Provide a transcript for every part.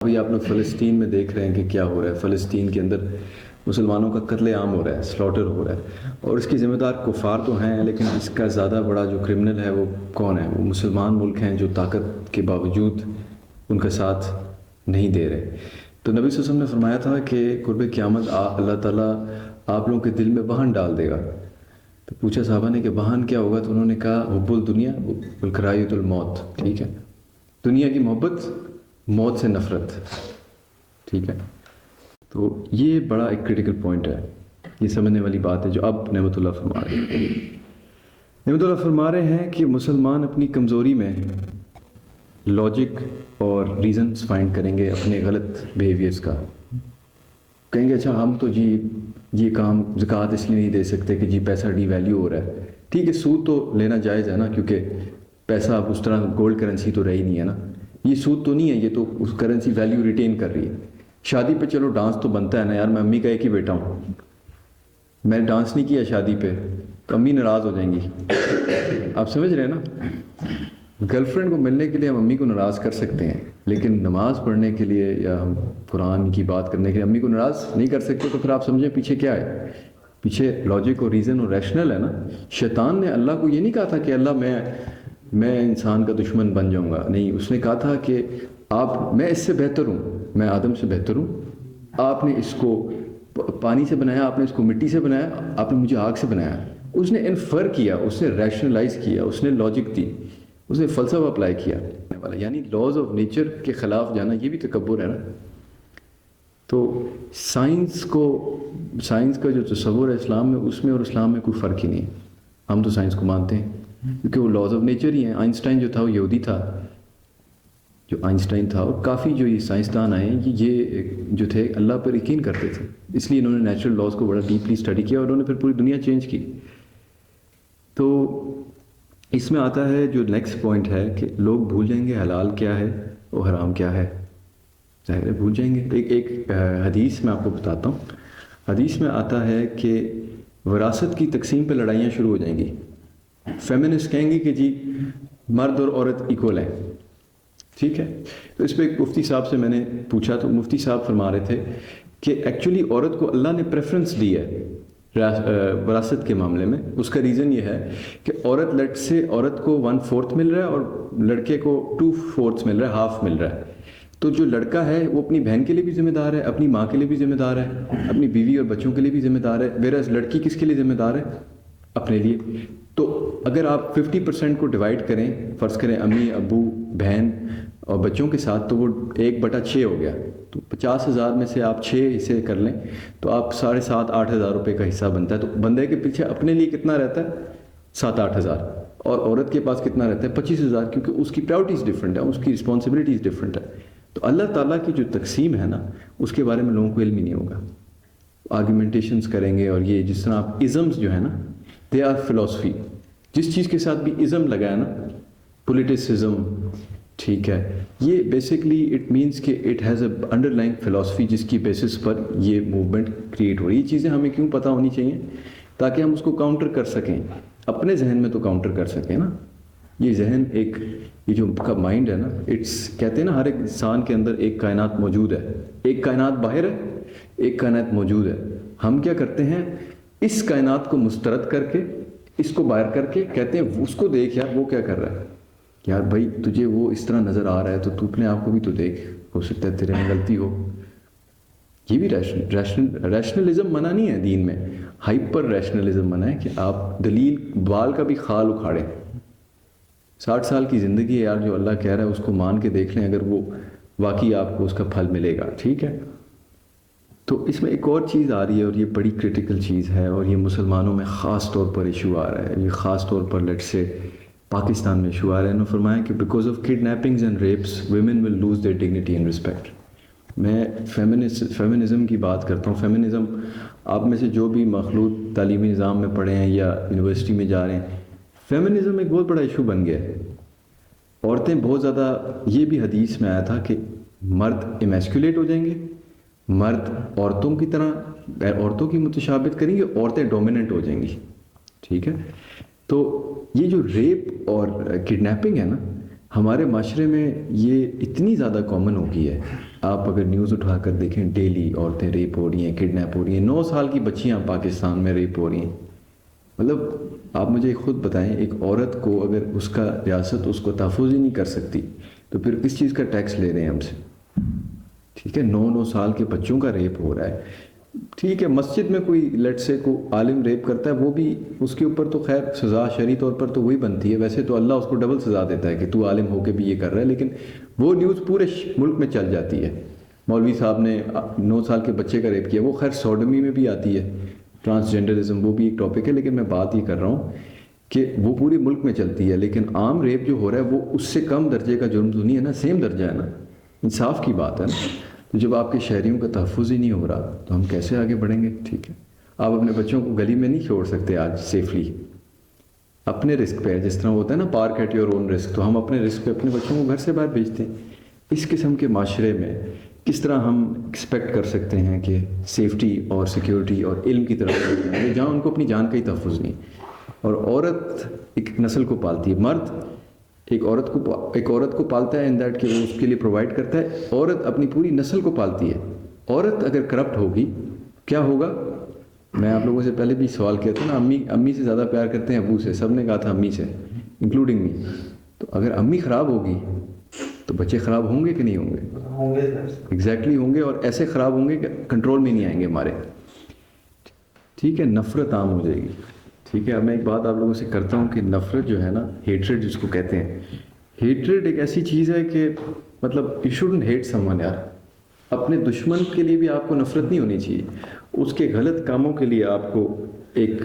ابھی آپ لوگ فلسطین میں دیکھ رہے ہیں کہ کیا ہو رہا ہے. فلسطین کے اندر مسلمانوں کا قتل عام ہو رہا ہے, سلاٹر ہو رہا ہے, اور اس کی ذمہ دار کفار تو ہیں, لیکن اس کا زیادہ بڑا جو کرمنل ہے وہ کون ہے؟ وہ مسلمان ملک ہیں جو طاقت کے باوجود ان کا ساتھ نہیں دے رہے. تو نبی صلی اللہ علیہ وسلم نے فرمایا تھا کہ قرب قیامت اللہ تعالیٰ آپ لوگوں کے دل میں وہن ڈال دے گا. تو پوچھا صحابہ نے کہ وہن کیا ہوگا؟ تو انہوں نے کہا حب الدنیا والکراہیۃ الموت. ٹھیک ہے, دنیا کی محبت, موت سے نفرت. ٹھیک ہے, تو یہ بڑا ایک کریٹیکل پوائنٹ ہے, یہ سمجھنے والی بات ہے جو اب نعمت اللہ فرما رہے ہیں. نعمت اللہ فرما رہے ہیں کہ مسلمان اپنی کمزوری میں لاجک اور ریزنز فائنڈ کریں گے اپنے غلط بیہیویئرس کا. کہیں گے اچھا ہم تو جی یہ کام زکوٰۃ اس لیے نہیں دے سکتے کہ جی پیسہ ڈی ویلیو ہو رہا ہے. ٹھیک ہے, سود تو لینا جائز ہے نا, کیونکہ پیسہ اب اس طرح گولڈ کرنسی تو رہی نہیں ہے نا. یہ سود تو نہیں ہے, یہ تو اس کرنسی ویلیو ریٹین کر رہی ہے. شادی پہ چلو ڈانس تو بنتا ہے نا یار, میں امی کا ایک ہی بیٹا ہوں, میں نے ڈانس نہیں کیا شادی پہ تو امی ناراض ہو جائیں گی. آپ سمجھ رہے ہیں نا, گرل فرینڈ کو ملنے کے لیے ہم امی کو ناراض کر سکتے ہیں, لیکن نماز پڑھنے کے لیے یا ہم قرآن کی بات کرنے کے لیے امی کو ناراض نہیں کر سکتے. تو پھر آپ سمجھیں پیچھے کیا ہے, پیچھے لاجک اور ریزن اور ریشنل ہے نا. شیطان نے اللہ کو یہ نہیں کہا تھا کہ اللہ میں انسان کا دشمن بن جاؤں گا, نہیں, اس نے کہا تھا کہ میں اس سے بہتر ہوں, میں آدم سے بہتر ہوں. آپ نے اس کو پانی سے بنایا, آپ نے اس کو مٹی سے بنایا, آپ نے مجھے آگ سے بنایا. اس نے انفر کیا, اس نے ریشنلائز کیا, اس نے لاجک دی, اس نے فلسفہ اپلائی کیا. یعنی لاز آف نیچر کے خلاف جانا یہ بھی تکبر ہے نا. تو سائنس کا جو تصور ہے اسلام میں, اس میں اور اسلام میں کوئی فرق ہی نہیں ہے. ہم تو سائنس کو مانتے ہیں کیونکہ وہ لاز آف نیچر ہی ہیں. آئنسٹائن جو تھا وہ یہودی تھا, جو آئنسٹائن تھا, اور کافی جو یہ سائنسدان آئے ہیں یہ جو تھے اللہ پر یقین کرتے تھے, اس لیے انہوں نے نیچرل لاز کو بڑا ڈیپلی اسٹڈی کیا اور انہوں نے پھر پوری دنیا چینج کی. تو اس میں آتا ہے جو نیکسٹ پوائنٹ ہے کہ لوگ بھول جائیں گے حلال کیا ہے اور حرام کیا ہے. ظاہر ہے بھول جائیں گے. ایک حدیث میں آپ کو بتاتا ہوں. حدیث میں آتا ہے کہ وراثت کی تقسیم پہ لڑائیاں شروع ہو جائیں گی. فیمنسٹ کہیں گے کہ جی مرد اور عورت ایکول ہیں. ٹھیک ہے, تو اس پہ ایک مفتی صاحب سے میں نے پوچھا تو مفتی صاحب فرما رہے تھے کہ ایکچولی عورت کو اللہ نے پریفرنس دی ہے وراثت کے معاملے میں. اس کا ریزن یہ ہے کہ عورت کو 1/4 مل رہا ہے اور لڑکے کو 2/4 مل رہا ہے, ہاف مل رہا ہے. تو جو لڑکا ہے وہ اپنی بہن کے لیے بھی ذمہ دار ہے, اپنی ماں کے لیے بھی ذمہ دار ہے, اپنی بیوی اور بچوں کے لیے بھی ذمہ دار ہے. ویراز لڑکی کس کے لیے ذمہ دار ہے؟ اپنے لیے. تو اگر آپ 50% کو ڈیوائڈ کریں, فرض کریں امی ابو بہن اور بچوں کے ساتھ, تو وہ 1/6 ہو گیا. تو 50,000 میں سے آپ 6 حصے کر لیں تو آپ 7,500-8,000 روپے کا حصہ بنتا ہے. تو بندے کے پیچھے اپنے لیے کتنا رہتا ہے؟ 7,000-8,000. اور عورت کے پاس کتنا رہتا ہے؟ 25,000, کیونکہ اس کی پرائورٹیز ڈفرینٹ ہے, اس کی رسپانسبلٹیز ڈفرینٹ ہے. تو اللہ تعالیٰ کی جو تقسیم ہے نا, اس کے بارے میں لوگوں کو علم ہی نہیں ہوگا. آرگیومنٹیشنز کریں گے, اور یہ جس طرح آپ ازمز جو ہے نا, دے آر فلاسفی. جس چیز کے ساتھ بھی ازم لگا ہے نا, پولیٹسزم, ٹھیک ہے, یہ بیسکلی اٹ مینس کہ it has a under line philosophy جس کی بیسس پر یہ موومنٹ کریٹ ہو رہی ہے. یہ چیزیں ہمیں کیوں پتہ ہونی چاہیے؟ تاکہ ہم اس کو کاؤنٹر کر سکیں. اپنے ذہن میں تو کاؤنٹر کر سکیں نا. یہ ذہن یہ جو کا مائنڈ ہے نا, کہتے ہیں نا ہر ایک انسان کے اندر ایک کائنات موجود ہے. ایک کائنات باہر ہے, ایک کائنات موجود ہے. ہم کیا کرتے ہیں, اس کائنات کو مسترد کر کے, اس کو باہر کر کے کہتے ہیں اس کو دیکھ یار وہ کیا کر رہا ہے. یار بھائی تجھے وہ اس طرح نظر آ رہا ہے تو تو اپنے آپ کو بھی تو دیکھ, ہو سکتا ہے تیرے میں غلطی ہو. یہ بھی ریشنلزم منع نہیں ہے دین میں, ہائپر ریشنلزم منع ہے کہ آپ دلیل بال کا بھی خال اکھاڑیں. 60 سال کی زندگی ہے یار, جو اللہ کہہ رہا ہے اس کو مان کے دیکھ لیں, اگر وہ واقعی آپ کو اس کا پھل ملے گا. ٹھیک ہے, تو اس میں ایک اور چیز آ رہی ہے اور یہ بڑی کرٹیکل چیز ہے, اور یہ مسلمانوں میں خاص طور پر ایشو آ رہا ہے. یہ خاص طور پر لیٹ سے پاکستان میں ایشو آ رہا ہے. انہوں نے فرمایا کہ because of kidnappings and rapes women will lose their dignity and respect. میں فیمنزم کی بات کرتا ہوں. فیمنزم آپ میں سے جو بھی مخلوط تعلیمی نظام میں پڑھے ہیں یا یونیورسٹی میں جا رہے ہیں, فیمنزم ایک بہت بڑا ایشو بن گیا ہے. عورتیں بہت زیادہ, یہ بھی حدیث میں آیا تھا کہ مرد ایمیسکولیٹ ہو جائیں گے, مرد عورتوں کی طرح عورتوں کی متشابہت کریں گے, عورتیں ڈومیننٹ ہو جائیں گی. ٹھیک ہے, تو یہ جو ریپ اور کڈنیپنگ ہے نا, ہمارے معاشرے میں یہ اتنی زیادہ کامن ہو گئی ہے آپ اگر نیوز اٹھا کر دیکھیں ڈیلی عورتیں ریپ ہو رہی ہیں, کڈنیپ ہو رہی ہیں, 9 سال کی بچیاں پاکستان میں ریپ ہو رہی ہیں. مطلب آپ مجھے خود بتائیں, ایک عورت کو اگر اس کا ریاست اس کو تحفظ ہی نہیں کر سکتی تو پھر کس چیز کا ٹیکس لے رہے ہیں ہم سے؟ ٹھیک ہے, 9 سال کے بچوں کا ریپ ہو رہا ہے. ٹھیک ہے, مسجد میں کوئی لیٹ سے کو عالم ریپ کرتا ہے, وہ بھی اس کے اوپر تو خیر سزا شرعی طور پر تو وہی بنتی ہے, ویسے تو اللہ اس کو ڈبل سزا دیتا ہے کہ تو عالم ہو کے بھی یہ کر رہا ہے, لیکن وہ نیوز پورے ملک میں چل جاتی ہے. مولوی صاحب نے 9 سال کے بچے کا ریپ کیا, وہ خیر سوڈمی میں بھی آتی ہے, ٹرانسجنڈرزم وہ بھی ایک ٹاپک ہے, لیکن میں بات یہ کر رہا ہوں کہ وہ پورے ملک میں چلتی ہے. لیکن عام ریپ جو ہو رہا ہے وہ اس سے کم درجے کا جرم تو نہیں ہے نا, سیم درجہ ہے نا, انصاف کی بات ہے نا. تو جب آپ کے شہریوں کا تحفظ ہی نہیں ہو رہا تو ہم کیسے آگے بڑھیں گے؟ ٹھیک ہے, آپ اپنے بچوں کو گلی میں نہیں چھوڑ سکتے آج سیفلی, اپنے رسک پہ, جس طرح ہوتا ہے نا park at your own risk, تو ہم اپنے رسک پہ اپنے بچوں کو گھر سے باہر بھیجتے ہیں. اس قسم کے معاشرے میں کس طرح ہم ایکسپیکٹ کر سکتے ہیں کہ سیفٹی اور سیکیورٹی اور علم کی طرف جہاں ان کو اپنی جان کا ہی تحفظ نہیں. اور عورت ایک نسل کو پالتی ہے, مرد ایک عورت کو پالتا ہے ان دیٹ کہ وہ اس کے لیے پرووائڈ کرتا ہے, عورت اپنی پوری نسل کو پالتی ہے. عورت اگر کرپٹ ہوگی کیا ہوگا؟ میں آپ لوگوں سے پہلے بھی سوال کیا تھا نا, امی سے زیادہ پیار کرتے ہیں ابو سے, سب نے کہا تھا امی سے انکلوڈنگ می. تو اگر امی خراب ہوگی تو بچے خراب ہوں گے کہ نہیں ہوں گے؟ ایگزیکٹلی ہوں گے, اور ایسے خراب ہوں گے کہ کنٹرول میں نہیں آئیں گے ہمارے. ٹھیک ہے, نفرت عام ہو جائے گی. ٹھیک ہے, اب میں ایک بات آپ لوگوں سے کرتا ہوں کہ نفرت جو ہے نا, ہیٹریڈ جس کو کہتے ہیں, ہیٹریڈ ایک ایسی چیز ہے کہ مطلب you shouldn't hate someone یار. اپنے دشمن کے لیے بھی آپ کو نفرت نہیں ہونی چاہیے, اس کے غلط کاموں کے لیے آپ کو ایک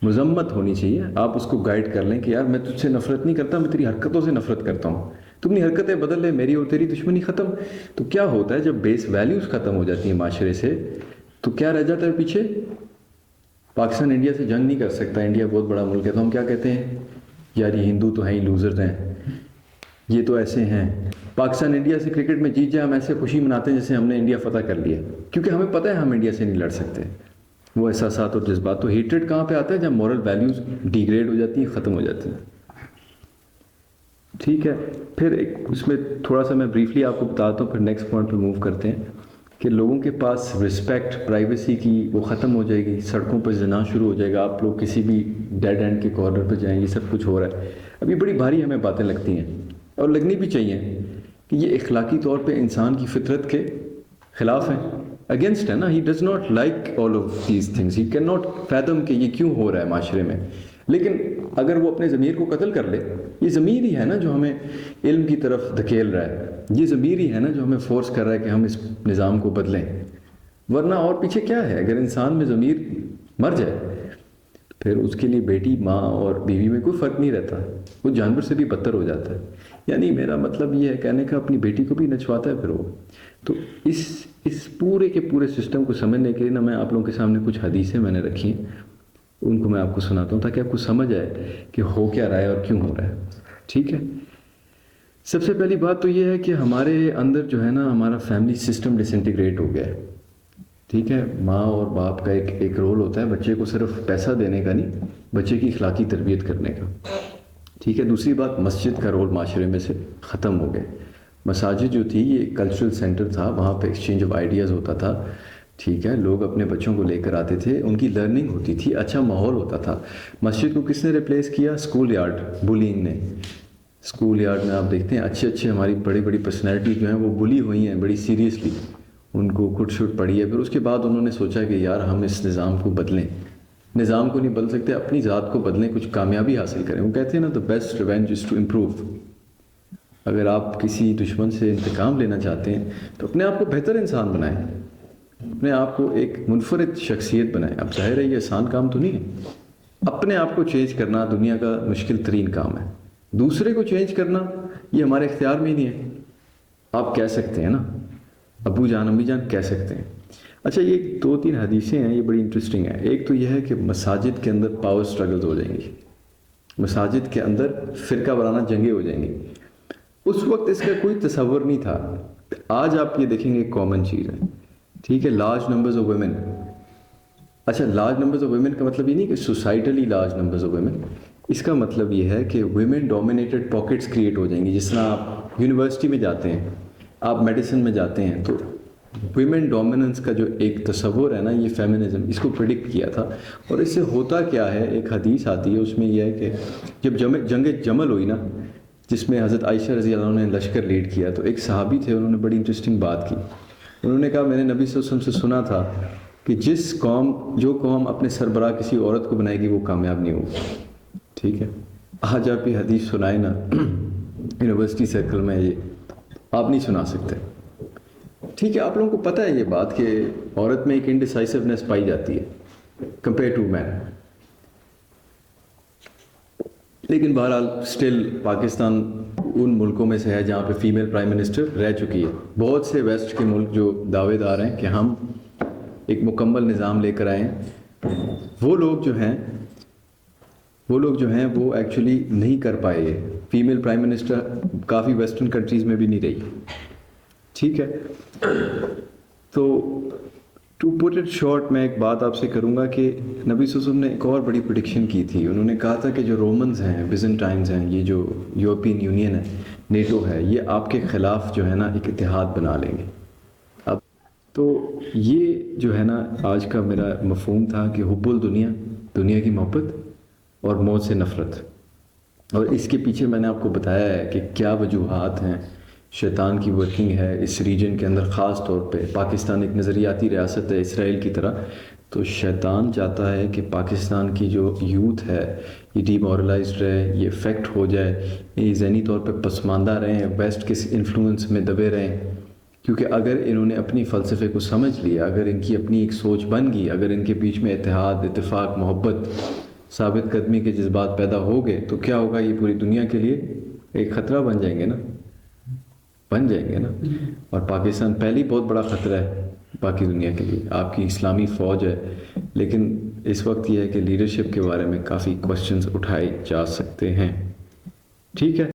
مذمت ہونی چاہیے. آپ اس کو گائیڈ کر لیں کہ یار میں تجھ سے نفرت نہیں کرتا, میں تیری حرکتوں سے نفرت کرتا ہوں, تم نے حرکتیں بدل لے, میری اور تیری دشمنی ختم. تو کیا ہوتا ہے جب بیس ویلیوز ختم ہو جاتی ہیں معاشرے سے, تو کیا رہ جاتا ہے پیچھے؟ پاکستان انڈیا سے جنگ نہیں کر سکتا, انڈیا بہت بڑا ملک ہے, تو ہم کیا کہتے ہیں یار یہ ہندو تو ہیں ہی لوزرز ہیں, یہ تو ایسے ہیں. پاکستان انڈیا سے کرکٹ میں جیت جائے ہم ایسے خوشی مناتے ہیں جیسے ہم نے انڈیا فتح کر لیا, کیونکہ ہمیں پتہ ہے ہم انڈیا سے نہیں لڑ سکتے. وہ احساسات اور جذبات. تو ہیٹریڈ کہاں پہ آتا ہے؟ جب مورل ویلیوز ڈیگریڈ ہو جاتی ہیں, ختم ہو جاتی ہیں. ٹھیک ہے, پھر ایک اس میں تھوڑا سا میں بریفلی آپ کو بتاتا ہوں, پھر نیکسٹ پوائنٹ پہ موو کرتے ہیں کہ لوگوں کے پاس رسپیکٹ پرائیویسی کی وہ ختم ہو جائے گی. سڑکوں پہ زنا شروع ہو جائے گا, آپ لوگ کسی بھی ڈیڈ اینڈ کے کارنر پہ جائیں, یہ سب کچھ ہو رہا ہے. اب یہ بڑی بھاری ہمیں باتیں لگتی ہیں اور لگنی بھی چاہیے کہ یہ اخلاقی طور پہ انسان کی فطرت کے خلاف ہیں, اگینسٹ ہے نا. He does not like all of these things, he can not fathom کہ یہ کیوں ہو رہا ہے معاشرے میں. لیکن اگر وہ اپنے ضمیر کو قتل کر لے, یہ ضمیر ہی ہے نا جو ہمیں علم کی طرف دھکیل رہا ہے, یہ ضمیر ہی ہے نا جو ہمیں فورس کر رہا ہے کہ ہم اس نظام کو بدلیں. ورنہ اور پیچھے کیا ہے؟ اگر انسان میں ضمیر مر جائے پھر اس کے لیے بیٹی, ماں اور بیوی میں کوئی فرق نہیں رہتا, وہ جانور سے بھی بدتر ہو جاتا ہے. یعنی میرا مطلب یہ ہے کہنے کا, اپنی بیٹی کو بھی نچواتا ہے پھر وہ. تو اس پورے کے پورے سسٹم کو سمجھنے کے لیے نا میں آپ لوگوں کے سامنے کچھ حدیثیں میں نے رکھی ہیں, ان کو میں آپ کو سناتا ہوں تاکہ آپ کو سمجھ آئے کہ ہو کیا رہا ہے اور کیوں ہو رہا ہے. ٹھیک ہے, سب سے پہلی بات تو یہ ہے کہ ہمارے اندر جو ہے نا ہمارا فیملی سسٹم ڈس انٹیگریٹ ہو گیا ہے. ٹھیک ہے, ماں اور باپ کا ایک رول ہوتا ہے بچے کو صرف پیسہ دینے کا نہیں, بچے کی اخلاقی تربیت کرنے کا. ٹھیک ہے, دوسری بات مسجد کا رول معاشرے میں سے ختم ہو گیا. مساجد جو تھی یہ کلچرل سینٹر تھا, وہاں پہ ایکسچینج آف آئیڈیاز ہوتا تھا. ٹھیک ہے, لوگ اپنے بچوں کو لے کر آتے تھے, ان کی لرننگ ہوتی تھی, اچھا ماحول ہوتا تھا. مسجد کو کس نے ریپلیس کیا؟ اسکول یارڈ, بلینگ نے. اسکول یارڈ میں آپ دیکھتے ہیں اچھے ہماری بڑی بڑی پرسنالٹی جو ہیں وہ بلی ہوئی ہیں بڑی سیریسلی, ان کو کٹ شٹ پڑی ہے. پھر اس کے بعد انہوں نے سوچا کہ یار ہم اس نظام کو بدلیں. نظام کو نہیں بدل سکتے, اپنی ذات کو بدلیں, کچھ کامیابی حاصل کریں. وہ کہتے ہیں نا, the best revenge is to improve. اگر آپ کسی دشمن سے انتقام لینا چاہتے ہیں تو اپنے آپ کو بہتر انسان بنائیں, اپنے آپ کو ایک منفرد شخصیت بنائیں. اب ظاہر ہے یہ آسان کام تو نہیں ہے, اپنے آپ کو چینج کرنا دنیا کا مشکل ترین کام ہے. دوسرے کو چینج کرنا یہ ہمارے اختیار میں ہی نہیں ہے. آپ کہہ سکتے ہیں نا, ابو جان امی جان کہہ سکتے ہیں. اچھا, یہ 2-3 حدیثیں ہیں, یہ بڑی انٹرسٹنگ ہیں. ایک تو یہ ہے کہ مساجد کے اندر پاور سٹرگلز ہو جائیں گی, مساجد کے اندر فرقہ وارانہ جنگیں ہو جائیں گی. اس وقت اس کا کوئی تصور نہیں تھا. آج آپ یہ دیکھیں گے ایک کامن چیز ہے. ٹھیک ہے, لارج نمبرز آف ویمن. اچھا, لارج نمبرز آف ویمن کا مطلب یہ نہیں کہ سوسائٹلی لارج نمبرز آف ویمن, اس کا مطلب یہ ہے کہ ویمن ڈومینیٹڈ پاکٹس کریٹ ہو جائیں گی. جس طرح آپ یونیورسٹی میں جاتے ہیں آپ میڈیسن میں جاتے ہیں تو ویمن ڈومیننس کا جو ایک تصور ہے نا، یہ فیمنزم اس کو پریڈکٹ کیا تھا. اور اس سے ہوتا کیا ہے، ایک حدیث آتی ہے اس میں یہ ہے کہ جب جنگ جمل ہوئی نا، جس میں حضرت عائشہ رضی اللہ عنہ نے لشکر لیڈ کیا، تو ایک صحابی تھے، انہوں نے بڑی انٹرسٹنگ بات کی. انہوں نے کہا میں نے نبی صلی اللہ علیہ وسلم سے سنا تھا کہ جو قوم اپنے سربراہ کسی عورت کو بنائے گی وہ کامیاب نہیں ہوگی. ٹھیک ہے، آج آپ یہ حدیث سنائیں نا یونیورسٹی سرکل میں، یہ آپ نہیں سنا سکتے. ٹھیک ہے، آپ لوگوں کو پتہ ہے یہ بات کہ عورت میں ایک انڈیسائسونیس پائی جاتی ہے کمپیئر ٹو مین. لیکن بہرحال اسٹل پاکستان ان ملکوں میں سے ہے جہاں پہ فیمیل پرائم منسٹر رہ چکی ہے. بہت سے ویسٹ کے ملک جو دعوے دار ہیں کہ ہم ایک مکمل نظام لے کر آئے ہیں، وہ لوگ جو ہیں وہ ایکچولی نہیں کر پائے. یہ فیمیل پرائم منسٹر کافی ویسٹرن کنٹریز میں بھی نہیں رہی. ٹھیک ہے، تو ٹو پٹ اٹ شارٹ میں ایک بات آپ سے کروں گا کہ نبی صلی اللہ علیہ وسلم نے ایک اور بڑی پریڈکشن کی تھی. انہوں نے کہا تھا کہ جو رومنز ہیں، بیزنٹائنز ہیں، یہ جو یورپین یونین ہے، نیٹو ہے، یہ آپ کے خلاف جو ہے نا ایک اتحاد بنا لیں گے. اب تو یہ جو ہے نا آج کا میرا مفہوم تھا کہ حب الدنیا، دنیا کی محبت اور موت سے نفرت. اور اس کے پیچھے میں نے آپ کو بتایا ہے کہ کیا وجوہات ہیں. شیطان کی ورکنگ ہے اس ریجن کے اندر، خاص طور پہ پاکستان ایک نظریاتی ریاست ہے اسرائیل کی طرح. تو شیطان چاہتا ہے کہ پاکستان کی جو یوتھ ہے یہ ڈی مورلائزڈ رہے، یہ افیکٹ ہو جائے، یہ ذہنی طور پہ پسماندہ رہیں، ویسٹ کے انفلوئنس میں دبے رہیں. کیونکہ اگر انہوں نے اپنی فلسفے کو سمجھ لیا، اگر ان کی اپنی ایک سوچ بن گئی، اگر ان کے بیچ میں اتحاد، اتفاق، محبت، ثابت قدمی کے جذبات پیدا ہو گئے، تو کیا ہوگا، یہ پوری دنیا کے لیے ایک خطرہ بن جائیں گے نا. اور پاکستان پہلی بہت بڑا خطرہ ہے باقی دنیا کے لیے. آپ کی اسلامی فوج ہے، لیکن اس وقت یہ ہے کہ لیڈرشپ کے بارے میں کافی کوشچنز اٹھائے جا سکتے ہیں. ٹھیک ہے.